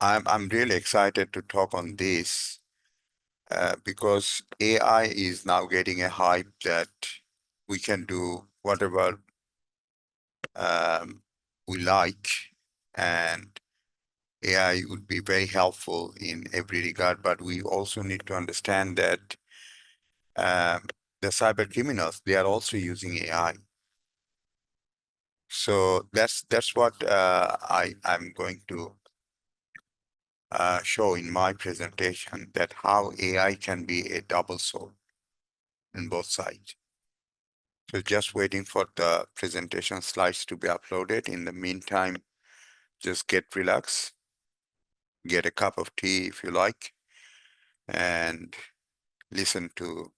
I'm really excited to talk on this because AI is now getting a hype that we can do whatever um, we like, and AI would be very helpful in every regard. But we also need to understand that um, the cyber criminals, they are also using AI. So that's what I'm going to show in my presentation, that how AI can be a double sword in both sides. So just waiting for the presentation slides to be uploaded. In the meantime, just get relaxed, get a cup of tea if you like, and listen to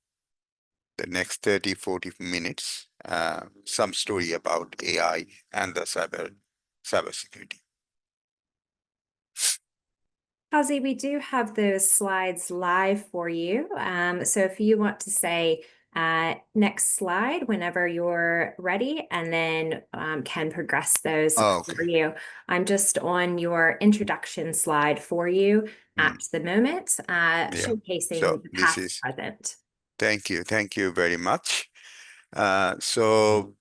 the next 30, 40 minutes, some story about AI and the cybersecurity. Quazi, we do have those slides live for you. So if you want to say next slide whenever you're ready, and then can progress those Oh, for okay. you. I'm just on your introduction slide for you Mm, at the moment, yeah. So showcasing the this past is, present. thank you very much. So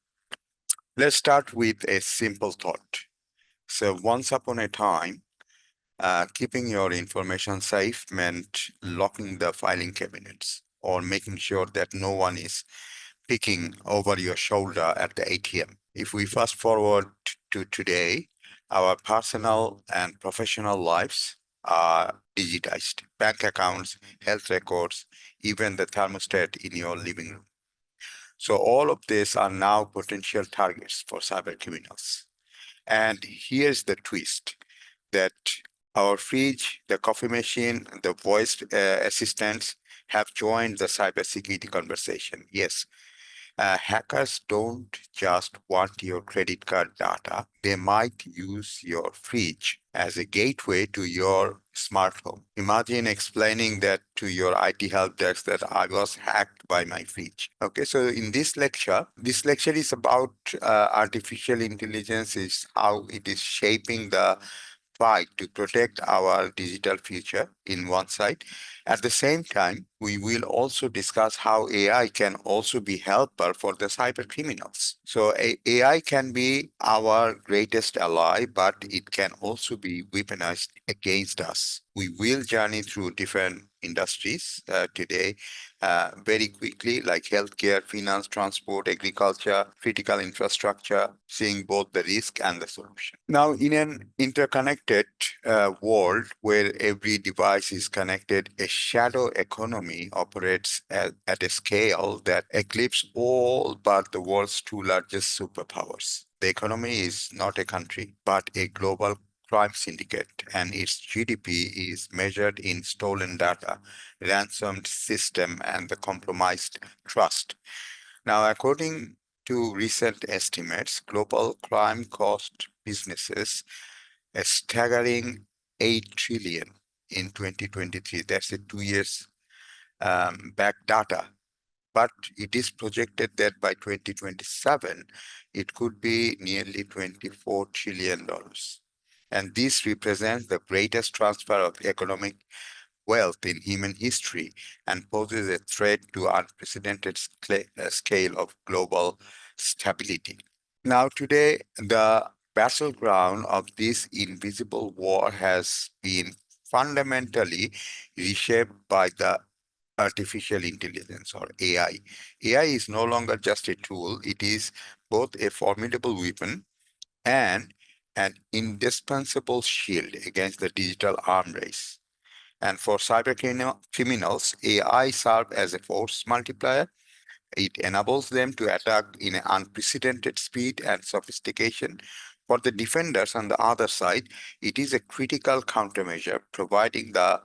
let's start with a simple thought. So once upon a time, keeping your information safe meant locking the filing cabinets or making sure that no one is peeking over your shoulder at the ATM. If we fast forward to today, our personal and professional lives are digitized. Bank accounts, health records, even the thermostat in your living room. So all of these are now potential targets for cyber criminals. And here's the twist, that our fridge, the coffee machine, the voice assistants have joined the cybersecurity conversation. Yes, hackers don't just want your credit card data. They might use your fridge as a gateway to your smart home. Imagine explaining that to your IT help desk, that I was hacked by my fridge. Okay, so in this lecture is about artificial intelligence, is how it is shaping the fight to protect our digital future in one side. At the same time, we will also discuss how AI can also be helper for the cyber criminals. So AI can be our greatest ally, but it can also be weaponized against us. We will journey through different industries today very quickly, like healthcare, finance, transport, agriculture, critical infrastructure, seeing both the risk and the solution. Now, in an interconnected world where every device is connected, a shadow economy operates at a scale that eclipses all but the world's two largest superpowers. The economy is not a country, but a global crime syndicate, and its GDP is measured in stolen data, ransomed system, and the compromised trust. Now, according to recent estimates, global crime cost businesses a staggering 8 trillion in 2023. That's a 2 years back data. But it is projected that by 2027, it could be nearly $24 trillion. And this represents the greatest transfer of economic wealth in human history and poses a threat to unprecedented scale of global stability. Now, today, the battleground of this invisible war has been fundamentally reshaped by the artificial intelligence, or AI. AI is no longer just a tool, it is both a formidable weapon and an indispensable shield against the digital arm race. And for criminals, AI serves as a force multiplier. It enables them to attack in an unprecedented speed and sophistication. For the defenders on the other side, it is a critical countermeasure, providing the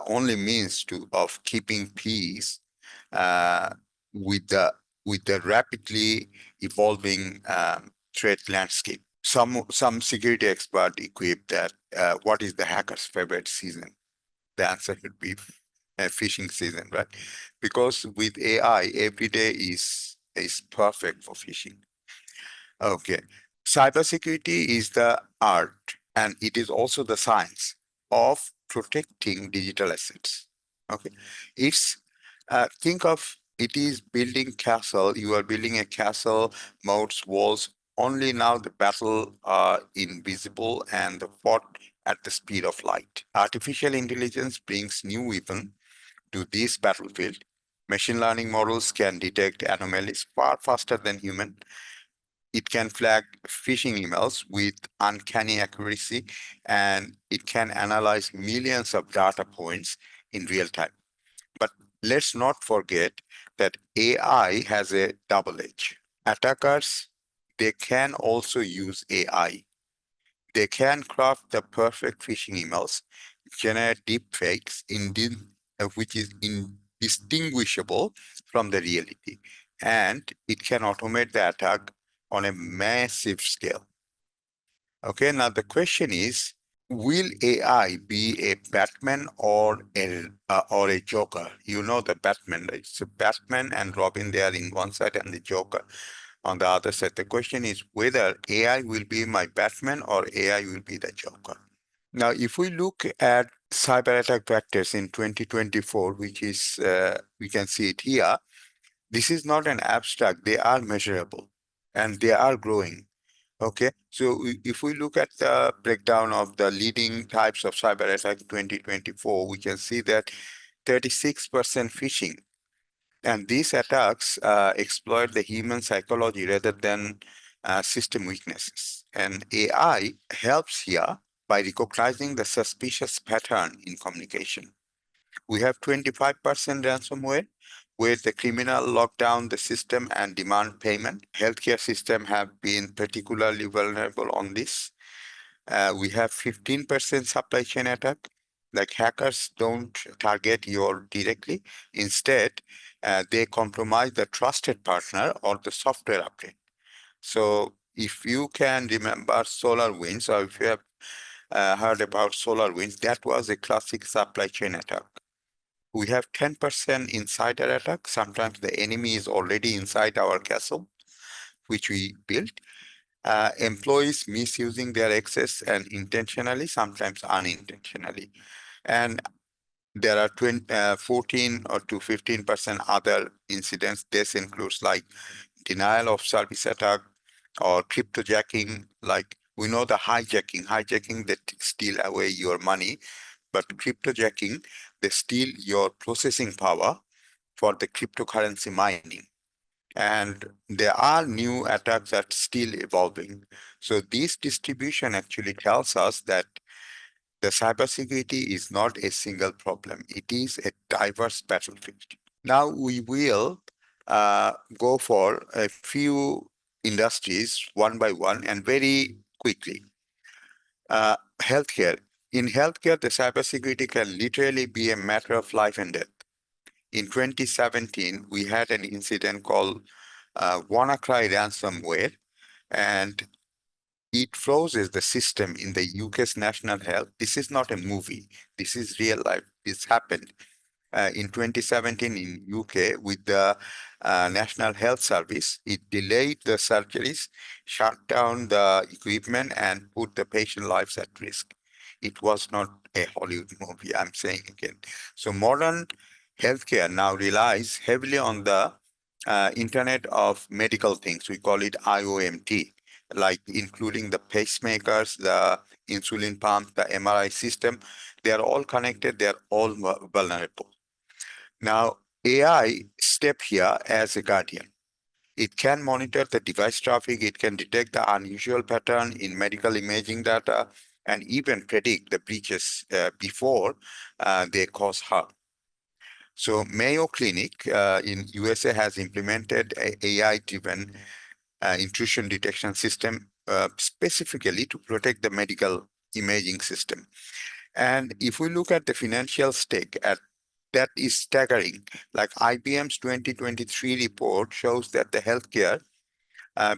only means of keeping peace uh, with the rapidly evolving threat landscape. Some security expert equip that what is the hacker's favorite season? The answer would be fishing season, right? Because with AI, every day is perfect for fishing. Okay. Cybersecurity is the art and it is also the science of protecting digital assets. Okay, it's think of it is building castle. You are building a castle, moats, walls. Only now the battle are invisible and the fought at the speed of light. Artificial intelligence brings new weapon to this battlefield. Machine learning models can detect anomalies far faster than human. It can flag phishing emails with uncanny accuracy, and it can analyze millions of data points in real time. But let's not forget that AI has a double edge. Attackers, they can also use AI. They can craft the perfect phishing emails, generate deep fakes, which is indistinguishable from the reality. And it can automate the attack on a massive scale. Okay, now the question is, will AI be a Batman or a Joker? You know the Batman, right? So Batman and Robin, they are in one side, and the Joker on the other side. The question is whether AI will be my Batman or AI will be the Joker. Now, if we look at cyber attack vectors in 2024, which is we can see it here, this is not an abstract. They are measurable and they are growing. Okay, so if we look at the breakdown of the leading types of cyber attack 2024, we can see that 36% phishing. And these attacks exploit the human psychology rather than system weaknesses. And AI helps here by recognizing the suspicious pattern in communication. We have 25% ransomware, where the criminal lock down the system and demand payment. Healthcare system have been particularly vulnerable on this. We have 15% supply chain attack. Like hackers don't target you directly. Instead, they compromise the trusted partner or the software update. So if you can remember SolarWinds, or if you have heard about SolarWinds, that was a classic supply chain attack. We have 10% insider attack. Sometimes the enemy is already inside our castle, which we built. Employees misusing their access and intentionally, sometimes unintentionally. And there are 14 or to 15% other incidents. This includes like denial of service attack or cryptojacking. Like we know the hijacking that steal away your money, but cryptojacking, they steal your processing power for the cryptocurrency mining. And there are new attacks that still evolving. So this distribution actually tells us that the cybersecurity is not a single problem. It is a diverse battlefield. Now we will go for a few industries one by one and very quickly. Healthcare. In healthcare, the cybersecurity can literally be a matter of life and death. In 2017, we had an incident called WannaCry ransomware, and it froze the system in the UK's national health. This is not a movie. This is real life. This happened in 2017 in UK with the National Health Service. It delayed the surgeries, shut down the equipment, and put the patient lives at risk. It was not a Hollywood movie, I'm saying again. So modern healthcare now relies heavily on the Internet of Medical Things. We call it IOMT, like including the pacemakers, the insulin pump, the MRI system. They are all connected. They are all vulnerable. Now, AI step here as a guardian. It can monitor the device traffic, it can detect the unusual pattern in medical imaging data, and even predict the breaches before they cause harm. So Mayo Clinic in USA has implemented a AI-driven intrusion detection system specifically to protect the medical imaging system. And if we look at the financial stake at that is staggering. Like IBM's 2023 report shows that the healthcare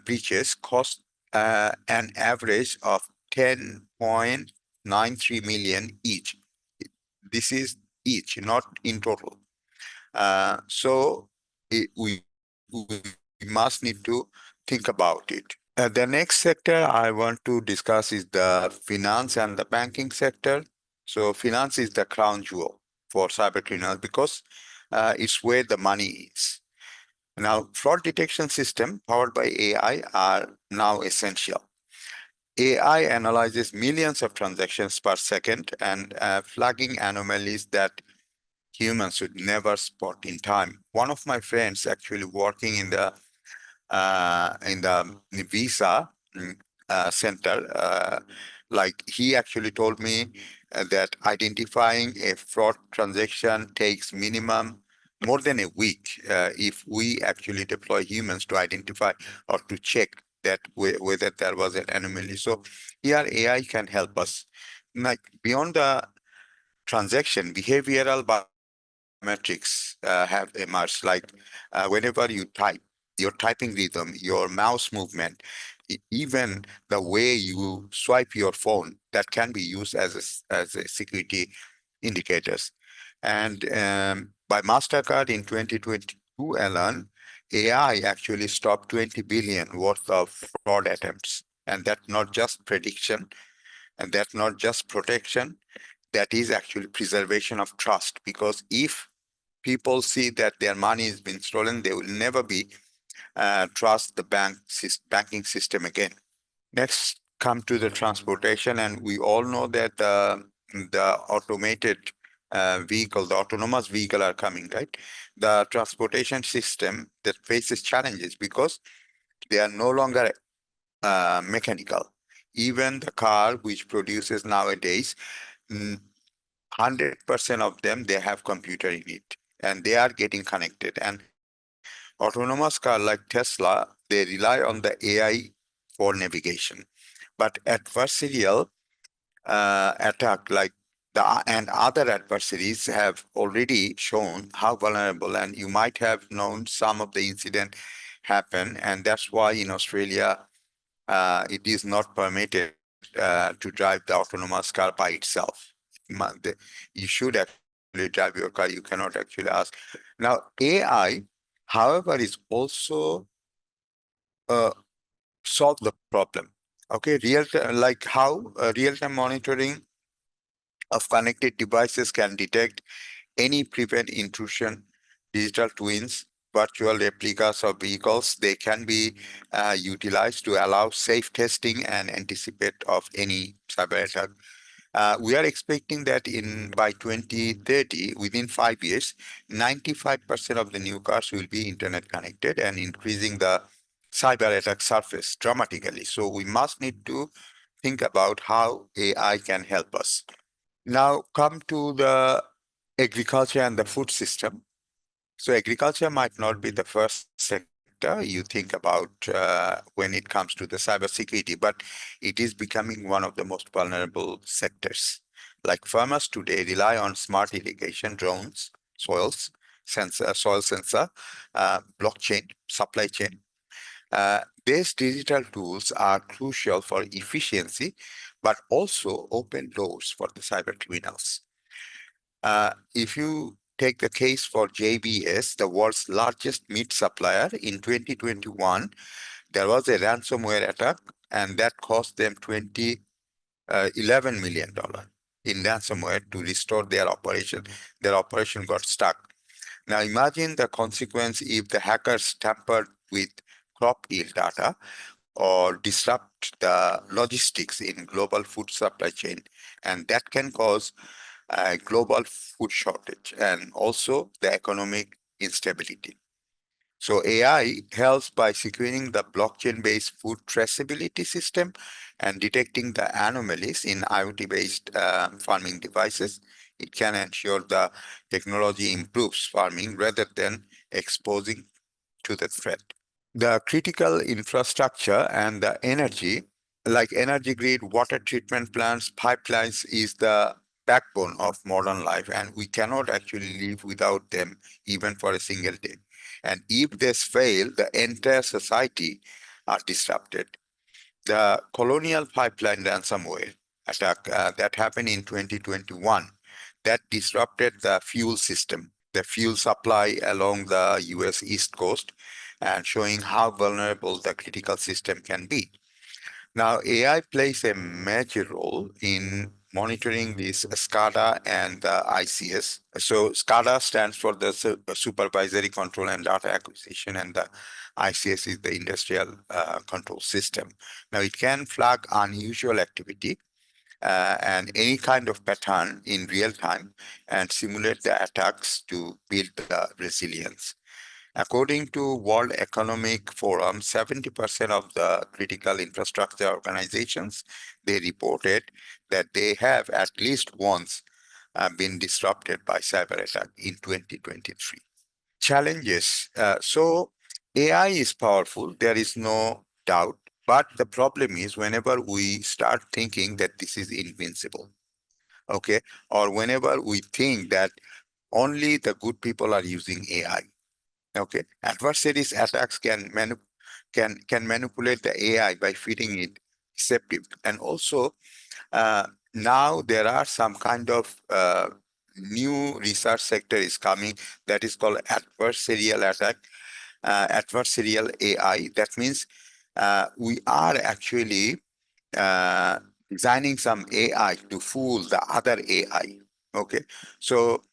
breaches cost an average of 10.93 million each. This is each, not in total. So we must need to think about it. The next sector I want to discuss is the finance and the banking sector. So finance is the crown jewel for cyber criminals because it's where the money is. Now, fraud detection system powered by AI are now essential. AI analyzes millions of transactions per second and flagging anomalies that humans would never spot in time. One of my friends actually working in the visa center, like he actually told me that identifying a fraud transaction takes minimum more than a week if we actually deploy humans to identify or to check that whether there was an anomaly. So here AI can help us. Like beyond the transaction, behavioral biometrics have emerged. Like whenever you type, your typing rhythm, your mouse movement, even the way you swipe your phone, that can be used as as a security indicators. And by Mastercard in 2022 alone, AI actually stopped 20 billion worth of fraud attempts. And that's not just prediction, and that's not just protection, that is actually preservation of trust. Because if people see that their money has been stolen, they will never be trust the banking system again. Next, come to the transportation, and we all know that the automated vehicle, the autonomous vehicle are coming, right? The transportation system that faces challenges because they are no longer mechanical. Even the car which produces nowadays, 100% of them, they have computer in it and they are getting connected. And autonomous car like Tesla, they rely on the AI for navigation. But adversarial attack like and other adversaries have already shown how vulnerable, and you might have known some of the incident happen, and that's why in Australia it is not permitted to drive the autonomous car by itself. You should actually drive your car. You cannot actually ask. Now, AI, however, is also uh, solve the problem. Okay, like how real-time monitoring of connected devices can detect any prevent intrusion, digital twins, virtual replicas of vehicles, they can be utilized to allow safe testing and anticipate of any cyber attack. We are expecting that in by 2030, within 5 years, 95% of the new cars will be internet connected and increasing the cyber attack surface dramatically. So we must need to think about how AI can help us. Now come to the agriculture and the food system. So agriculture might not be the first sector you think about when it comes to the cybersecurity, but it is becoming one of the most vulnerable sectors. Like farmers today rely on smart irrigation, drones, soil sensor, blockchain, supply chain. These digital tools are crucial for efficiency, but also open doors for the cyber criminals. If you take the case for JBS, the world's largest meat supplier, in 2021, there was a ransomware attack, and that cost them $11 million in ransomware to restore their operation. Their operation got stuck. Now imagine the consequence if the hackers tampered with crop yield data or disrupt the logistics in global food supply chain, and that can cause global food shortage and also the economic instability. So AI helps by securing the blockchain-based food traceability system and detecting the anomalies in IoT-based farming devices. It can ensure the technology improves farming rather than exposing to the threat. The critical infrastructure and the energy, like energy grid, water treatment plants, pipelines, is the backbone of modern life, and we cannot actually live without them even for a single day. And if this fail, the entire society are disrupted. The colonial pipeline ransomware attack that happened in 2021, that disrupted the fuel system, the fuel supply along the US East Coast. and showing how vulnerable the critical system can be. Now, AI plays a major role in monitoring this SCADA and the ICS. So SCADA stands for the Supervisory Control and Data Acquisition, and the ICS is the Industrial Control System. Now, it can flag unusual activity and any kind of pattern in real time and simulate the attacks to build the resilience. According to World Economic Forum, 70% of the critical infrastructure organizations, they reported that they have at least once been disrupted by cyber attack in 2023. Challenges. So AI is powerful, there is no doubt. But the problem is whenever we start thinking that this is invincible, okay, or whenever we think that only the good people are using AI. Okay, adversaries attacks can manipulate the AI by feeding it deceptive, and also now there are some kind of new research sector is coming that is called adversarial attack, adversarial AI. That means we are actually uh, designing some AI to fool the other AI. Okay, so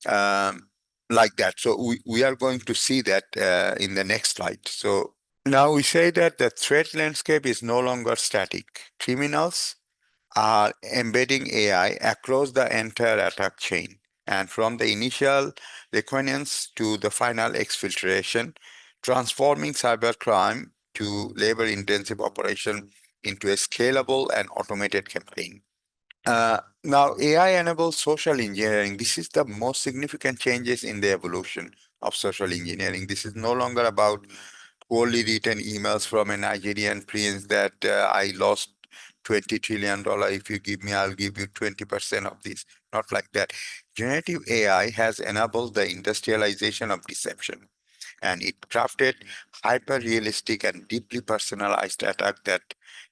um, like that. So we are going to see that in the next slide. So now we say that the threat landscape is no longer static. Criminals are embedding AI across the entire attack chain. And from the initial reconnaissance to the final exfiltration, transforming cybercrime to labor intensive operation into a scalable and automated campaign. Now, AI enables social engineering. This is the most significant changes in the evolution of social engineering. This is no longer about poorly written emails from a Nigerian prince that I lost $20 trillion. If you give me, I'll give you 20% of this. Not like that. Generative AI has enabled the industrialization of deception, and it crafted hyper-realistic and deeply personalized attacks that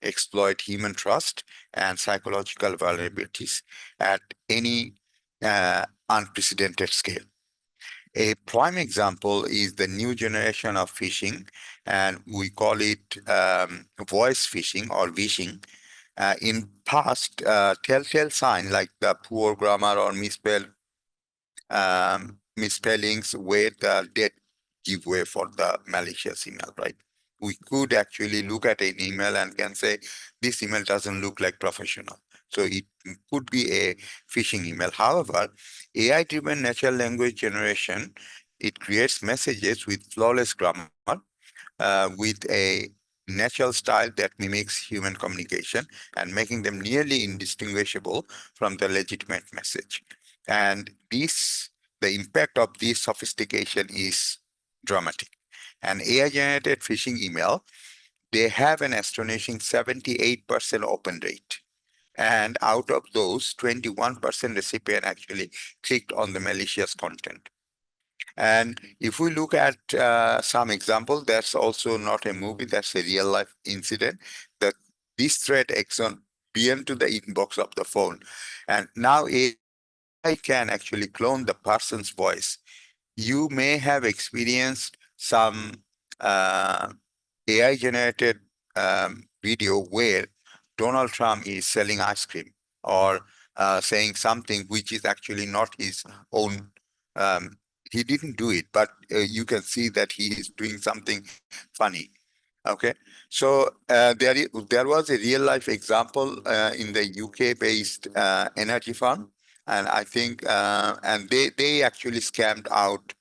exploit human trust and psychological vulnerabilities at any unprecedented scale. A prime example is the new generation of phishing, and we call it voice phishing or vishing. In past, telltale sign like the poor grammar or misspellings were the dead giveaway for the malicious email, right? We could actually look at an email and can say, this email doesn't look like professional. So it could be a phishing email. However, AI-driven natural language generation, it creates messages with flawless grammar, with a natural style that mimics human communication and making them nearly indistinguishable from the legitimate message. And the impact of this sophistication is dramatic. An AI-generated phishing email, they have an astonishing 78% open rate. And out of those, 21% recipient actually clicked on the malicious content. And if we look at some example, that's also not a movie, that's a real life incident that this threat exon beyond to the inbox of the phone. And now AI can actually clone the person's voice. You may have experienced some uh, AI generated video where Donald Trump is selling ice cream or saying something which is actually not his own. Um, he didn't do it, but you can see that he is doing something funny. Okay, so there was a real life example in the UK based energy fund, and I think and they actually scammed out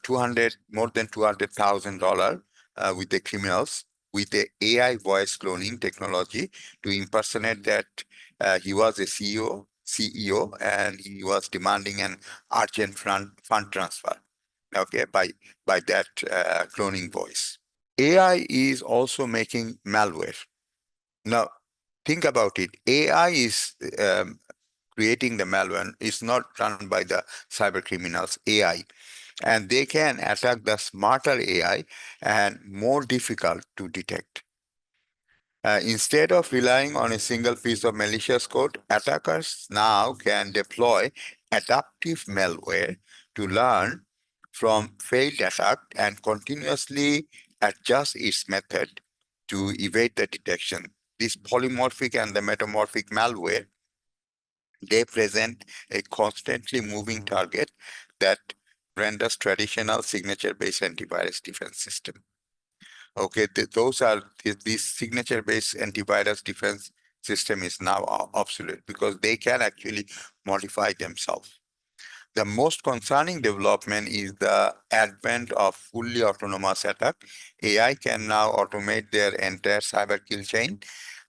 200 more than $200,000 with the criminals with the AI voice cloning technology to impersonate that he was a CEO and he was demanding an urgent fund transfer. Okay, by that cloning voice. AI is also making malware. Now, think about it. AI is creating the malware. It's not run by the cyber criminals. AI, and they can attack the smarter AI and more difficult to detect. Instead of relying on a single piece of malicious code, attackers now can deploy adaptive malware to learn from failed attack and continuously adjust its method to evade the detection. This polymorphic and the metamorphic malware, they present a constantly moving target that renders traditional signature-based antivirus defense system. Okay, those are this signature-based antivirus defense system is now obsolete because they can actually modify themselves. The most concerning development is the advent of fully autonomous attack. AI can now automate their entire cyber kill chain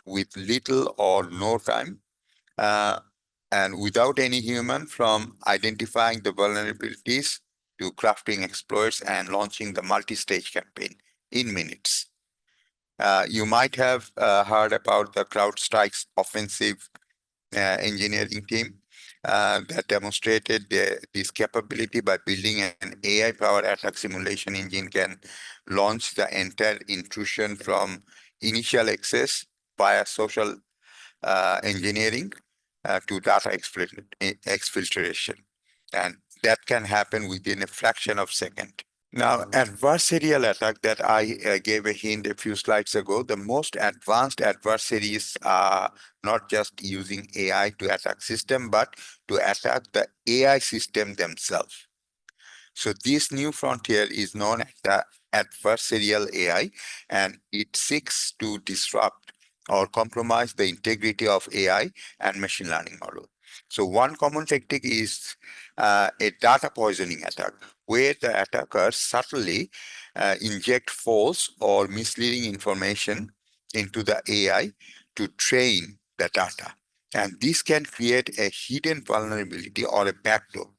with little or no time, uh, and without any human, from identifying the vulnerabilities to crafting exploits and launching the multi-stage campaign in minutes. You might have heard about the CrowdStrike's offensive engineering team that demonstrated this capability by building an AI-powered attack simulation engine can launch the entire intrusion from initial access via social engineering to data exfiltration. And that can happen within a fraction of second. Now, adversarial attack that I gave a hint a few slides ago, the most advanced adversaries are not just using AI to attack system, but to attack the AI system themselves. So this new frontier is known as the adversarial AI, and it seeks to disrupt or compromise the integrity of AI and machine learning model. So one common tactic is a data poisoning attack, where the attackers subtly inject false or misleading information into the AI to train the data. And this can create a hidden vulnerability or a backdoor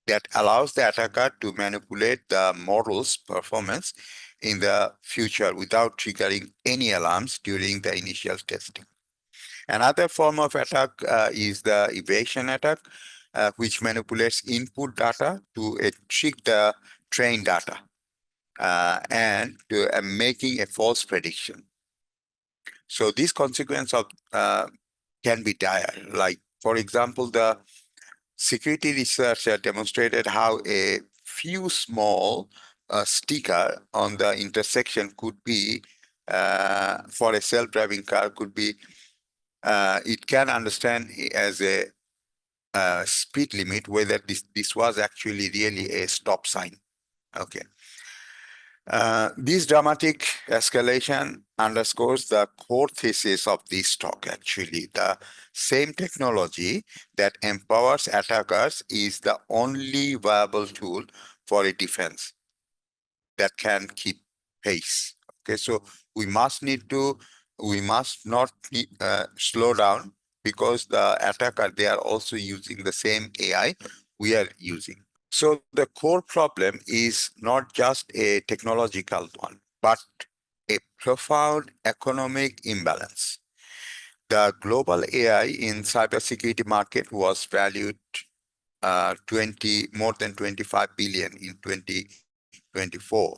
that allows the attacker to manipulate the model's performance in the future without triggering any alarms during the initial testing. Another form of attack is the evasion attack, which manipulates input data to trick the trained data and to making a false prediction. So these consequences of can be dire. Like, for example, the security research demonstrated how a few small sticker on the intersection could be for a self-driving car could be it can understand as a speed limit whether this was actually really a stop sign. Okay. This dramatic escalation underscores the core thesis of this talk, actually. The same technology that empowers attackers is the only viable tool for a defense that can keep pace. Okay, so we must need to, we must not slow down because the attacker, they are also using the same AI we are using. So the core problem is not just a technological one, but a profound economic imbalance. The global AI in cybersecurity market was valued 20 more than 25 billion in 2024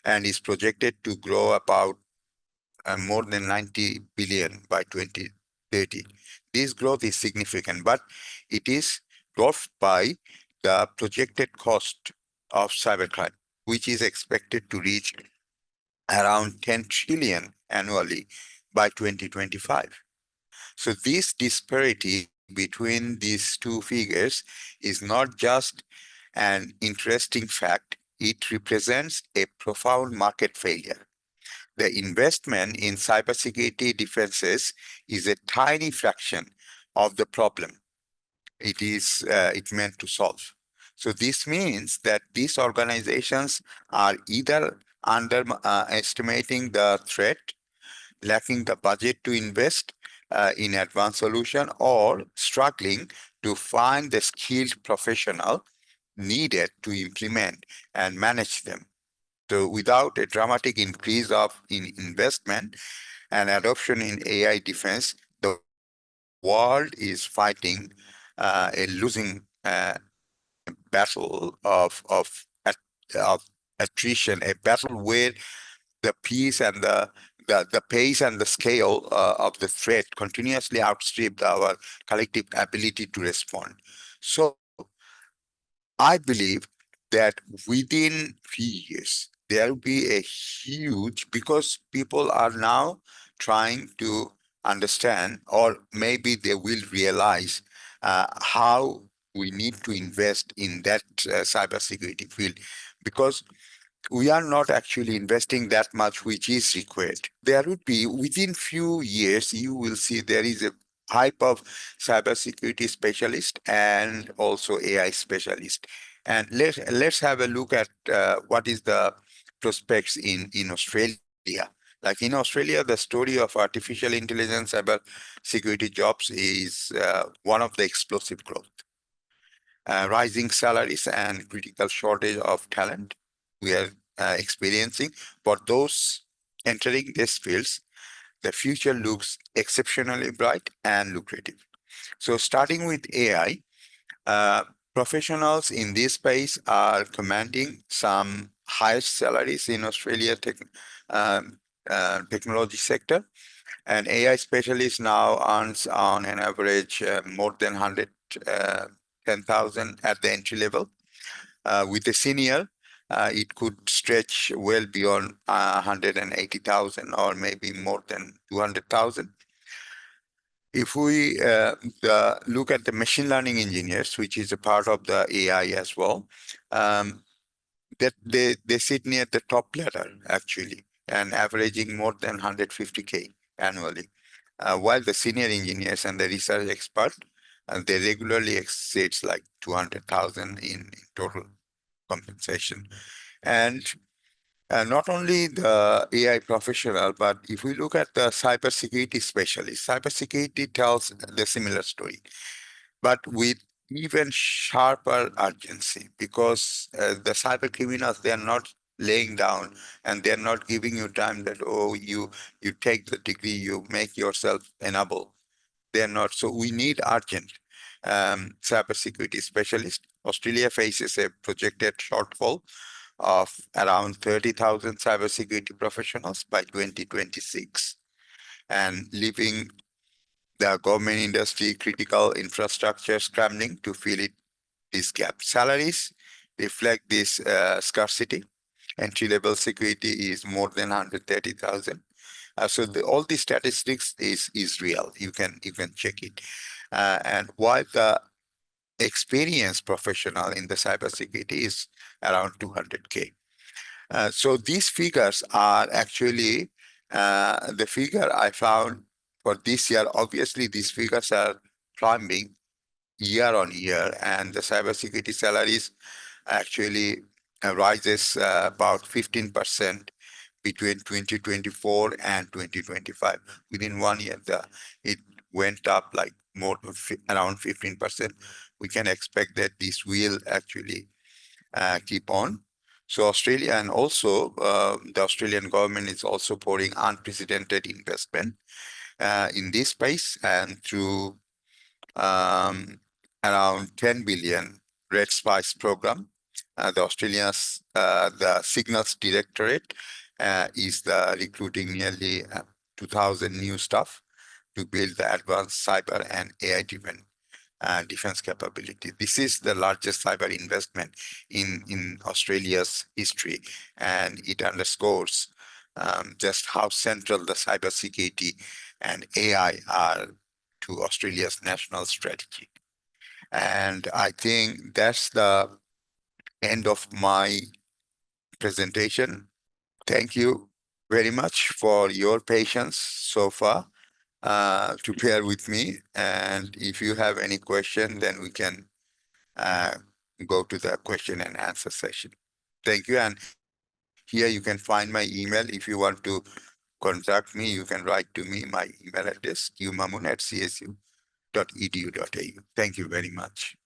and is projected to grow about more than 90 billion by 2030. This growth is significant, but it is dwarfed by the projected cost of cybercrime, which is expected to reach around 10 trillion annually by 2025. So this disparity between these two figures is not just an interesting fact, it represents a profound market failure. The investment in cybersecurity defenses is a tiny fraction of the problem it meant to solve. So this means that these organizations are either underestimating the threat, lacking the budget to invest in advanced solution, or struggling to find the skilled professional needed to implement and manage them. So without a dramatic increase in investment and adoption in AI defense, the world is fighting a losing battle of attrition, a battle where the pace and the pace and the scale of the threat continuously outstrip our collective ability to respond. So I believe that within few years there will be a huge, because people are now trying to understand, or maybe they will realize how we need to invest in that cybersecurity field, because we are not actually investing that much which is required. There would be, within few years, you will see there is a hype of cybersecurity specialist and also AI specialist. And let's have a look at what is the prospects in Australia. Like in Australia, the story of artificial intelligence cyber security jobs is one of the explosive growth. Rising salaries and critical shortage of talent we are experiencing. For those entering these fields, the future looks exceptionally bright and lucrative. So starting with AI, uh, professionals in this space are commanding some highest salaries in Australia um, technology sector. An AI specialist now earns on an average more than 110,000 at the entry level. With a senior, it could stretch well beyond 180,000 or maybe more than 200,000. If we look at the machine learning engineers, which is a part of the AI as well, um, that they sit near the top ladder actually, and averaging more than 150K annually. While the senior engineers and the research expert, they regularly exceeds like 200,000 in total compensation. And not only the AI professional, but if we look at the cybersecurity specialist, cybersecurity tells the similar story, but with even sharper urgency, because the cyber criminals, they are not laying down and they're not giving you time that, oh, you take the degree, you make yourself enable. They're not. So we need urgent cybersecurity specialist. Australia faces a projected shortfall of around 30,000 cybersecurity professionals by 2026, and leaving the government industry critical infrastructure scrambling to fill this gap. Salaries reflect this scarcity. Entry-level security is more than 130,000. All these statistics is real. You can check it. And while the experienced professional in the cybersecurity is around 200K. So these figures are actually the figure I found for this year. Obviously, these figures are climbing year on year, and the cybersecurity salaries actually rises about 15% between 2024 and 2025. Within 1 year, it went up like around 15%. We can expect that this will actually keep on. So Australia, and also the Australian government is also pouring unprecedented investment in this space, and through um, around 10 billion Red Spice program. The Signals Directorate is the recruiting nearly 2,000 new staff to build the advanced cyber and AI-driven defense capability. This is the largest cyber investment in Australia's history, and it underscores just how central the cybersecurity and AI are to Australia's national strategy. And I think that's the end of my presentation. Thank you very much for your patience so far to bear with me. And if you have any question, then we can uh, go to the question and answer session. Thank you. And here you can find my email. If you want to contact me, you can write to me. My email address, qmamun@csu.edu.au. Thank you very much.